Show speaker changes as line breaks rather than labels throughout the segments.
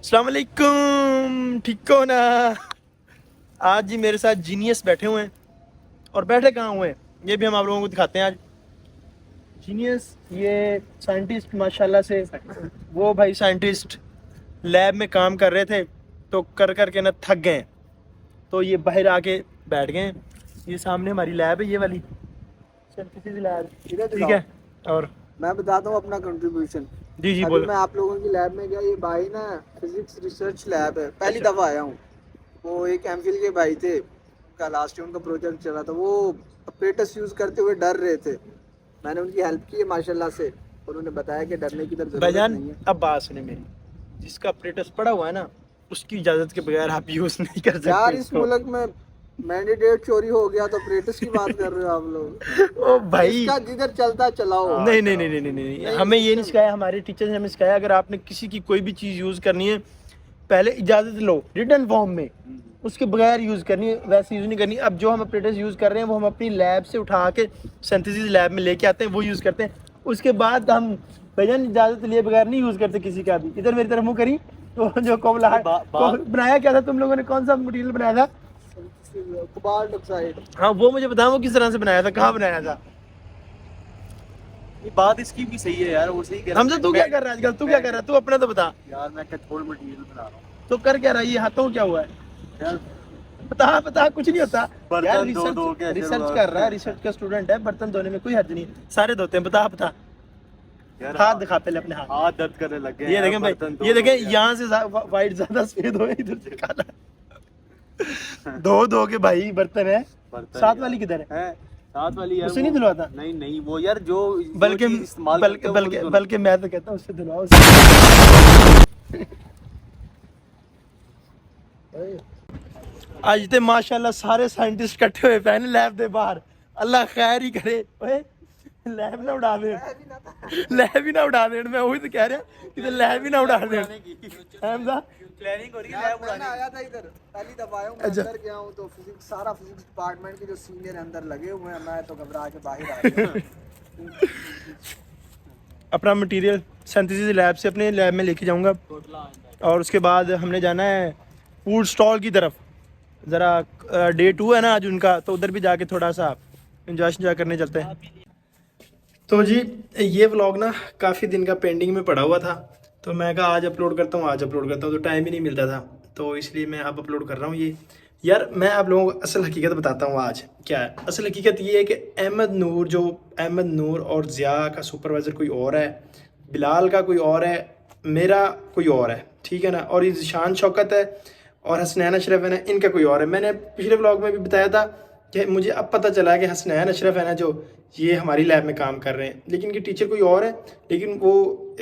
अस्सलाम वालेकुम, ठीक हो ना। आज जी मेरे साथ जीनियस बैठे हुए हैं। और बैठे कहाँ हुए हैं ये भी हम आप लोगों को दिखाते हैं आज। जीनियस ये साइंटिस्ट माशाल्लाह से, वो भाई साइंटिस्ट लैब में काम कर रहे थे तो कर कर के ना थक गए, तो ये बाहर आके बैठ गए हैं। ये सामने हमारी लैब है, ये वाली सिंथेसिस लैब, ठीक है। और
मैं बताता हूँ अपना कंट्रीब्यूशन।
जी जी
अभी
बोलो।
मैं आप लोगों की लैब में गया, ये भाई ना फिजिक्स रिसर्च लैब है, पहली
अच्छा।
दफ़ा आया हूँ। वो एक एमफिल के भाई थे, उनका लास्ट ईयर उनका प्रोजेक्ट चला था, वो अपरेटस यूज़ करते हुए डर रहे थे। मैंने उनकी हेल्प की है माशाल्लाह से, और उन्होंने बताया कि डरने की ज़रूरत
भाईजान
नहीं है।
अब बात सुने मेरी, जिसका अपरेटस पड़ा हुआ है ना उसकी इजाज़त के बगैर आप यूज़ नहीं कर सकते
यार इस
इसको।
मुल्क में मैंडेटेड चोरी हो गया तो अपरेटस की बात कर रहे हो आप लोग।
ओ भाई,
जिसका जिधर चलता चलाओ।
नहीं नहीं नहीं नहीं नहीं नहीं,
नहीं
हमें ये नहीं
सिस्टम।
सिखाया, हमारे टीचर ने हमें सिखाया अगर आपने किसी की कोई भी चीज़ यूज़ करनी है पहले इजाज़त लो रिटन फॉर्म में, उसके बगैर यूज़ करनी है, वैसे यूज़ नहीं करनी। अब जो हम अपरेटस यूज़ कर रहे हैं वो हम अपनी लैब से उठा के सिंथेसिस लैब में लेके आते हैं, वो यूज़ करते हैं। उसके बाद हम भैया इजाज़त लिए बगैर नहीं यूज़ करते किसी का भी। इधर मेरी तरफ मुँह करी तो जो कोबला बनाया क्या था तुम लोगों ने, कौन सा मटेरियल बनाया था?
Cobalt oxide.
हाँ वो मुझे बताओ, वो किस तरह से बनाया था, कहाँ बनाया था?
ये बात इसकी भी सही है यार, वो सही कह रहा
हमसे तू क्या कर रहा है आजकल, तू क्या कर रहा है, तू अपना तो बता।
यार मैं कैथोड मटेरियल बना रहा हूँ
तो कर क्या रहा है, ये हाथों में क्या हुआ है?
यार।
बता बता, कुछ नहीं होता
बर्तन
यार।
धो धो के ऐसे
रिसर्च
हुआ।
कर रहा है, रिसर्च का स्टूडेंट है, बर्तन धोने में कोई हर्ज नहीं है, सारे धोते हैं। बता बता,
यार
हाथ दिखा पहले अपने हाथ।
हाथ दर्द करने लग गए
ये
यार,
देखें भाई,
बर्तन धो
ये
धो
देखें
के।
यहाँ से वाइट ज्यादा सफेद हो, इधर से काला। धो धो के भाई बर्तन है।
बर्तन
साथ
यार।
वाली किधर है?
है साथ वाली यार,
उससे नहीं धुलवाता?
नहीं नहीं, वो यार जो
बल्कि
चीज़ इस्तेमाल
बल्कि
करते हैं, वो
बल्कि
नहीं
बल्कि मैं तो कहता हूँ उससे धुलवाओ उससे। आज ते माशाल्लाह सारे साइंटिस्ट इकट्ठे हुए पैन लैब दे बाहर। अल्लाह खैर ही करे। ओए लैब ना उड़ा दे, लैब ही ना उड़ा दे। मैं वही तो कह रहा कि लैब ही ना उड़ा दे। हमजा
प्लानिंग हो रही है
यार
लैब
मैं
उड़ाने
ना
की।
आया था इधर, पहली दफा आया हूँ। मैं
अच्छा।
अंदर गया हूँ तो फिजिक्स, सारा फिजिक्स डिपार्टमेंट के जो सीनियर अंदर लगे हुए हैं, मैं तो घबरा के बाहर आ गया हूँ।
अपना मटेरियल सिंथेसिस लैब से अपने लैब में लेके जाऊंगा, और उसके बाद हमने जाना है फूड स्टॉल की तरफ। ज़रा डे 2 है ना आज उनका, तो उधर भी जाके थोड़ा सा इंजॉय करने चलते हैं। तो जी ये व्लॉग ना काफ़ी दिन का पेंडिंग में पड़ा हुआ था, तो मैं कहा आज अपलोड करता हूँ, आज अपलोड करता हूँ, तो टाइम ही नहीं मिलता था, तो इसलिए मैं अब अपलोड कर रहा हूँ ये। यार मैं आप लोगों को असल हकीकत बताता हूँ आज क्या है। असल हकीकत ये है कि अहमद नूर और ज़िया का सुपरवाइज़र कोई और है, बिलाल का कोई और है, मेरा कोई और है, ठीक है ना। और ये ज़िशान शौकत है और हसनैन अशरफ है ना, इनका कोई और है। मैंने पिछले व्लॉग में भी बताया था कि मुझे अब पता चला कि हसनैन अशरफ है ना जो, ये हमारी लैब में काम कर रहे हैं, लेकिन इनके टीचर कोई और है। लेकिन वो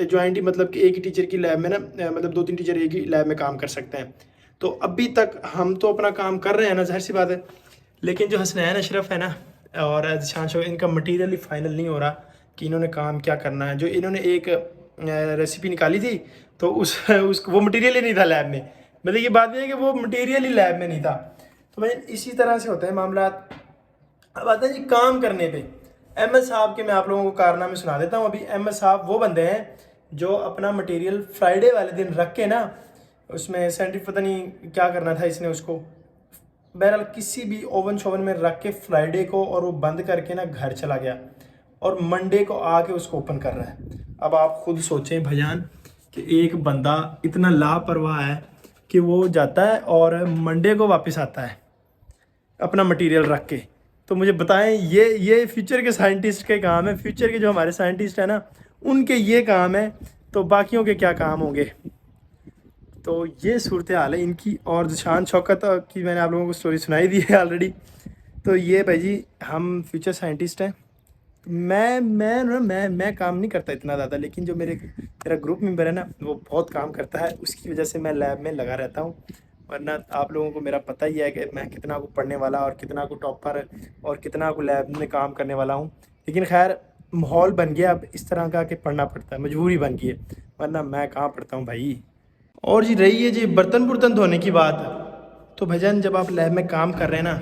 जॉइंट ही, मतलब कि एक ही टीचर की लैब में ना, मतलब 2-3 टीचर एक ही लैब में काम कर सकते हैं। तो अभी तक हम तो अपना काम कर रहे हैं ना, जाहिर सी बात है, लेकिन जो हसनैन अशरफ है ना और ज़िशान शौकत, इनका मटीरियल ही फाइनल नहीं हो रहा कि इन्होंने काम क्या करना है। जो इन्होंने एक रेसिपी निकाली थी तो उस वो मटेरियल ही नहीं था लैब में। मतलब ये बात नहीं है कि वो मटेरियल ही लैब में नहीं था। तो भाई इसी तरह से होते हैं मामला। अब आता है जी काम करने पे। अहमद साहब के मैं आप लोगों को कारनामे सुना देता हूँ। अभी अहमद साहब वो बंदे हैं जो अपना मटेरियल फ्राइडे वाले दिन रख के ना, उसमें साइंटिफिक पता नहीं क्या करना था इसने उसको, बहरहाल किसी भी ओवन शोवन में रख के फ्राइडे को, और वो बंद करके ना घर चला गया, और मंडे को आके उसको ओपन कर रहा है। अब आप खुद सोचें भैयान कि एक बंदा इतना लापरवाह है कि वो जाता है और मंडे को वापस आता है अपना मटेरियल रख के। तो मुझे बताएं ये फ्यूचर के साइंटिस्ट के काम है, फ्यूचर के जो हमारे साइंटिस्ट हैं ना उनके ये काम है, तो बाकियों के क्या काम होंगे। तो ये सूरत हाल है इनकी। और ज़िशान शौकत की मैंने आप लोगों को स्टोरी सुनाई दी है ऑलरेडी। तो ये भाई जी हम फ्यूचर साइंटिस्ट हैं। मैं काम नहीं करता इतना ज़्यादा, लेकिन जो मेरा ग्रुप मेंबर है ना वो बहुत काम करता है, उसकी वजह से मैं लैब में लगा रहता हूँ। वरना आप लोगों को मेरा पता ही है कि मैं कितना को पढ़ने वाला और कितना को टॉपर और कितना को लैब में काम करने वाला हूँ। लेकिन खैर माहौल बन गया अब इस तरह का कि पढ़ना पड़ता है, मजबूरी बन गई है, वरना मैं कहाँ पढ़ता हूँ भाई। और जी रही है जी बर्तन धोने की बात, तो भजन जब आप लैब में काम कर रहे हैं ना,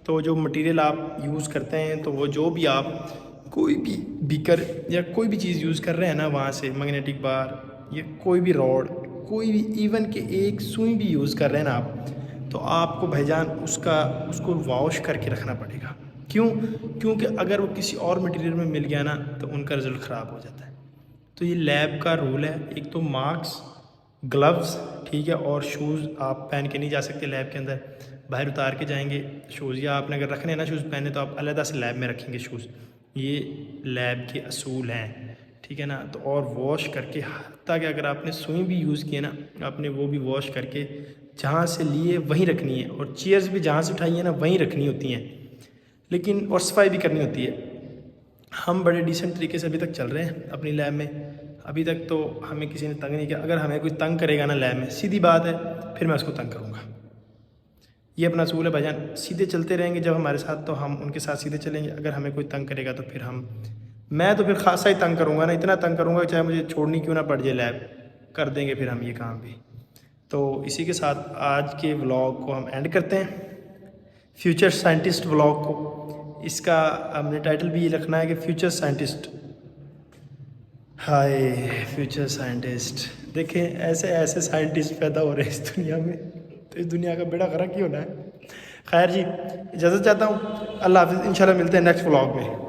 तो जो मटेरियल आप यूज़ करते हैं, तो वो जो भी आप कोई भी बीकर या कोई भी चीज़ यूज़ कर रहे हैं ना, वहाँ से मैग्नेटिक बार या कोई भी रॉड, कोई भी इवन के एक सुई भी यूज़ कर रहे हैं ना आप, तो आपको भाईजान उसको वॉश करके रखना पड़ेगा। क्यों? क्योंकि अगर वो किसी और मटेरियल में मिल गया ना तो उनका रिज़ल्ट ख़राब हो जाता है। तो ये लैब का रूल है, एक तो मास्क, ग्लव्स, ठीक है, और शूज़ आप पहन के नहीं जा सकते लैब के अंदर, बाहर उतार के जाएंगे शूज़, या आपने अगर रखने हैं ना शूज़ पहने तो आप अलग से लैब में रखेंगे शूज़। ये लैब के असूल हैं, ठीक है ना। तो और वॉश करके, ताकि अगर आपने सुई भी यूज़ की है ना, आपने वो भी वॉश करके जहाँ से लिए वहीं रखनी है, और चेयर्स भी जहाँ से उठाई है ना वहीं रखनी होती हैं, लेकिन और सफाई भी करनी होती है। हम बड़े डिसेंट तरीके से अभी तक चल रहे हैं अपनी लैब में, अभी तक तो हमें किसी ने तंग नहीं किया। अगर हमें कोई तंग करेगा ना लैब में, सीधी बात है, फिर मैं उसको तंग करूँगा। ये अपना असूल है भाईजान, सीधे चलते रहेंगे जब हमारे साथ, तो हम उनके साथ सीधे चलेंगे। अगर हमें कोई तंग करेगा तो फिर मैं तो फिर खासा ही तंग करूँगा ना, इतना तंग करूँगा चाहे मुझे छोड़नी क्यों ना पड़ जाए लैब, कर देंगे फिर हम ये काम भी। तो इसी के साथ आज के व्लॉग को हम एंड करते हैं, फ्यूचर साइंटिस्ट व्लॉग को। इसका हमने टाइटल भी ये रखना है कि फ्यूचर साइंटिस्ट। हाय फ्यूचर साइंटिस्ट, देखें ऐसे ऐसे साइंटिस्ट पैदा हो रहे हैं इस दुनिया में, तो इस दुनिया का बेड़ा गर्क ही होना है। खैर जी, इजाज़त चाहता हूँ, अल्लाह हाफ़िज़, इंशाल्लाह मिलते हैं नेक्स्ट व्लॉग में।